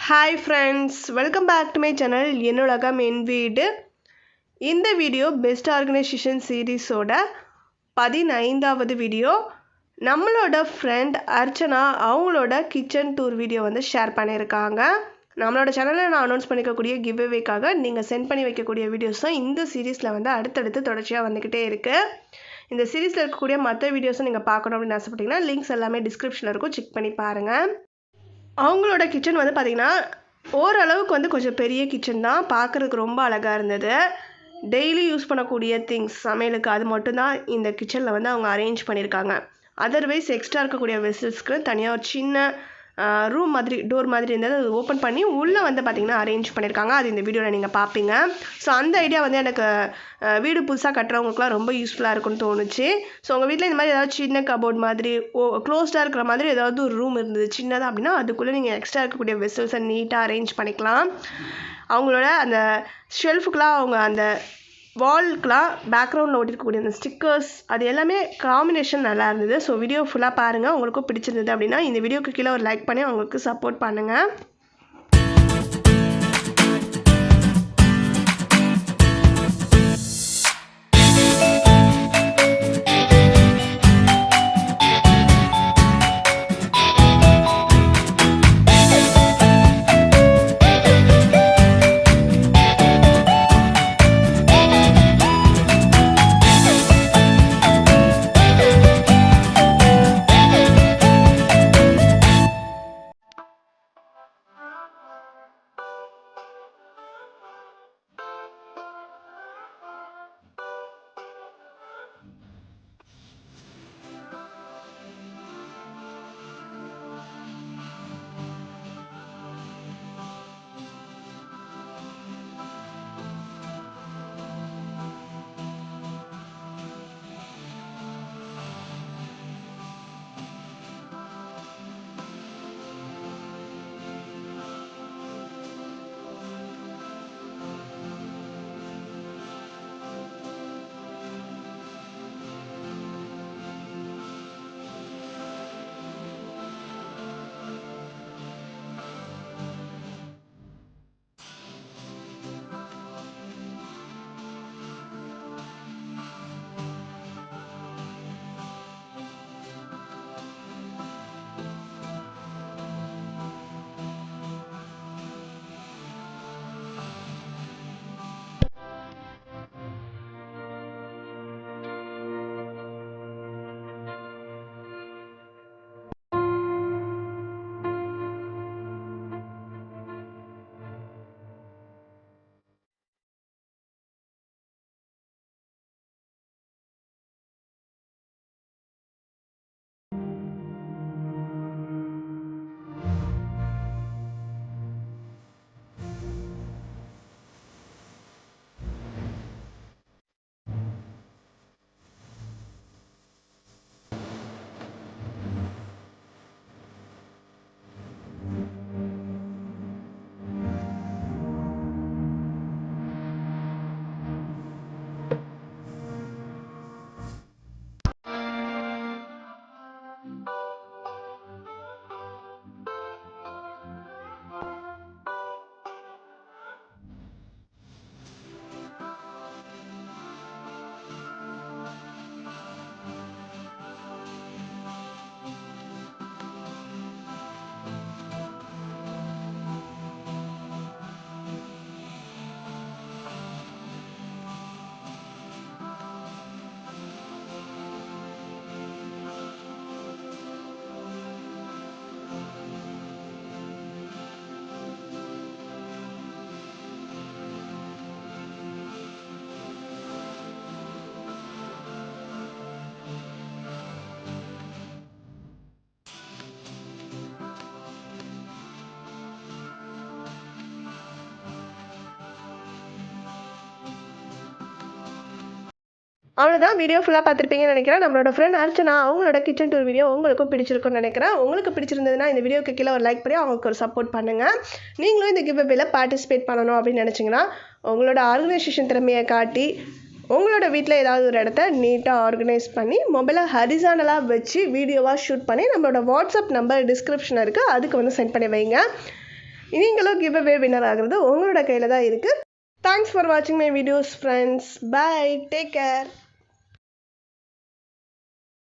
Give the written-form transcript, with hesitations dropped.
Hi friends, welcome back to my channel என்னுலகம் என் வீடு. இந்த வீடியோ பெஸ்ட் ஆர்கனைசேஷன் சீரீஸோட 15வது வீடியோ. நம்மளோட ஃப்ரெண்ட் அர்ச்சனா அவங்களோட கிச்சன் டூர் வீடியோ வந்து ஷேர் பண்ணியிருக்காங்க. நம்மளோட சேனலில் நான் அனௌன்ஸ் பண்ணிக்கக்கூடிய கிவ்அவேக்காக நீங்கள் சென்ட் பண்ணி வைக்கக்கூடிய வீடியோஸ் தான் இந்த சீரீஸில் வந்து அடுத்தடுத்து தொடர்ச்சியாக வந்துக்கிட்டே இருக்குது. இந்த சீரீஸில் இருக்கக்கூடிய மற்ற வீடியோஸும் நீங்கள் பார்க்கணும் அப்படின்னு ஆசைப்பட்டீங்கன்னா லிங்க்ஸ் எல்லாமே டிஸ்கிரிப்ஷனில் இருக்கும், செக் பண்ணி பாருங்கள். அவங்களோட கிச்சன் வந்து பார்த்திங்கன்னா ஓரளவுக்கு வந்து கொஞ்சம் பெரிய கிச்சன் தான், பார்க்குறதுக்கு ரொம்ப அழகாக இருந்தது. டெய்லி யூஸ் பண்ணக்கூடிய திங்ஸ் சமையலுக்கு அது மட்டும்தான் இந்த கிச்சனில் வந்து அவங்க அரேஞ்ச் பண்ணியிருக்காங்க. அதர்வைஸ் எக்ஸ்ட்ரா இருக்கக்கூடிய வெசல்ஸ்க்கு தனியாக ஒரு சின்ன ரூம் மாதிரி டோர் மாதிரி இருந்தது, அது ஓப்பன் பண்ணி உள்ளே வந்து பார்த்திங்கன்னா அரேஞ்ச் பண்ணியிருக்காங்க. அது இந்த வீடியோவில் நீங்கள் பார்ப்பீங்க. ஸோ அந்த ஐடியா வந்து எனக்கு வீடு புதுசாக கட்டுறவங்களுக்குலாம் ரொம்ப யூஸ்ஃபுல்லாக இருக்குன்னு தோணுச்சு. ஸோ உங்கள் வீட்டில் இந்த மாதிரி ஏதாவது சின்ன கபோர்ட் மாதிரி க்ளோஸ்டாக இருக்கிற மாதிரி ஏதாவது ஒரு ரூம் இருந்தது சின்னதாக அப்படின்னா அதுக்குள்ளே நீங்கள் எக்ஸ்ட்ரா இருக்கக்கூடிய வெசல்ஸை நீட்டாக அரேஞ்ச் பண்ணிக்கலாம். அவங்களோட அந்த ஷெல்ஃபுக்கெலாம் அவங்க அந்த வால்க்கெலாம் பேக்ரவுண்டில் ஒட்டிருக்கக்கூடிய அந்த ஸ்டிக்கர்ஸ் அது எல்லாமே காம்பினேஷன் நல்லா இருந்தது. ஸோ வீடியோ ஃபுல்லாக பாருங்கள். உங்களுக்கும் பிடிச்சிருந்தது அப்படின்னா இந்த வீடியோக்கு கீழே ஒரு லைக் பண்ணி அவங்களுக்கு சப்போர்ட் பண்ணுங்கள். அவ்வளோதான், வீடியோ ஃபுல்லாக பார்த்துருப்பீங்கன்னு நினைக்கிறேன். நம்மளோட ஃப்ரெண்ட் அர்ச்சனா அவங்களோட கிச்சன் டூர் வீடியோ உங்களுக்கும் பிடிச்சிருக்குன்னு நினைக்கிறேன். உங்களுக்கு பிடிச்சிருந்ததுன்னா இந்த வீடியோக்கு கீழே ஒரு லைக் பண்ணி அவங்களுக்கு ஒரு சப்போர்ட் பண்ணுங்கள். நீங்களும் இந்த கிவ்அவேல பார்ட்டிசிபேட் பண்ணணும் அப்படின்னு நினச்சிங்கன்னா உங்களோட ஆர்கனைசேஷன் திறமையை காட்டி உங்களோட வீட்டில் ஏதாவது ஒரு இடத்த நீட்டாக ஆர்கனைஸ் பண்ணி மொபைலை ஹரிசானலாக வச்சு வீடியோவாக ஷூட் பண்ணி நம்மளோட வாட்ஸ்அப் நம்பர் டிஸ்கிரிப்ஷன் இருக்குது, அதுக்கு வந்து சென்ட் பண்ணி வைங்க. நீங்களும் கிவ் அவே வின்னர் ஆகிறது உங்களோட கையில் தான் இருக்குது. தேங்க்ஸ் ஃபார் வாட்சிங் my videos friends. Bye, take care.